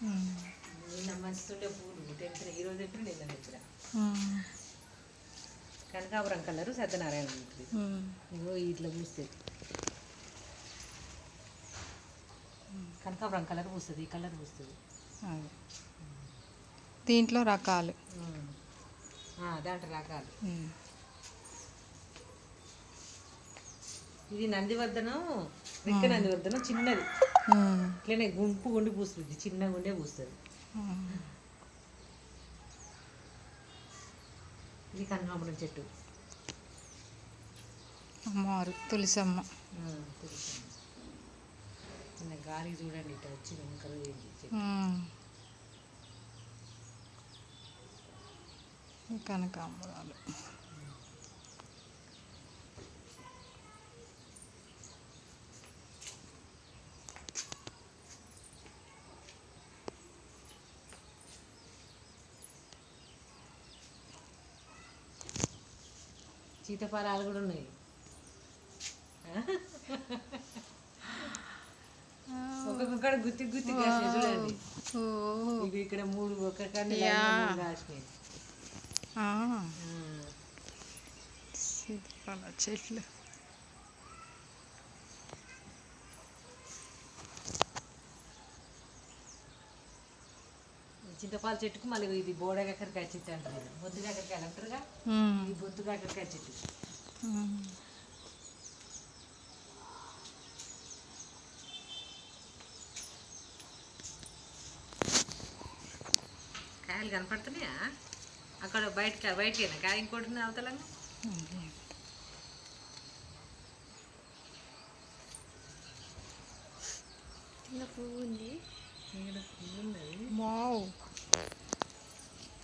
నిన్న మంచితుండే పూలు తెంపిన, ఈరోజు తెంపిన, నిన్న తెంపిన. కనకాపురం కలరు సత్యనారాయణ ఉంటుంది. ఇగో ఇట్లా పూస్తుంది, కనకాపురం కలర్ పూస్తుంది, ఈ కలర్ పూస్తుంది. దీంట్లో రకాలు, దాంట్లో రకాలు. ఇది నందివర్ధనం, రెక్క నందివర్ధనం చిన్నది, ఇట్లనే గుంపు గుండి పూస్తుంది, చిన్న గుండే పూస్తుంది. ఇది కనకాంబరం చెట్టు, అమ్మవారు తులసమ్మ. చిన్న గాలి చూడండి, ఇట్లా వచ్చి వెనకలు కనకాంబరాలు. సీతాఫలాలు కూడా ఉన్నాయి. ఒక్కొక్కడ గుత్తి గుత్తి కాసినాయి చూడండి. ఇవి ఇక్కడ 3 ఒక కండి కాసినాయి. సీతాఫల చెట్లు. చింతపాల చెట్టుకు మళ్ళీ ఇది బోడ కాకరకాయ చెట్టు అంటారు, బొద్దు కాకరకాయలు అంటారుగా, ఈ బొద్దు కాకరకాయ చెట్టు. కాయలు కనపడుతున్నాయా అక్కడ? బయటకేనా కాయ? ఇంకోటి అవతలంగా పువ్వు ఉంది.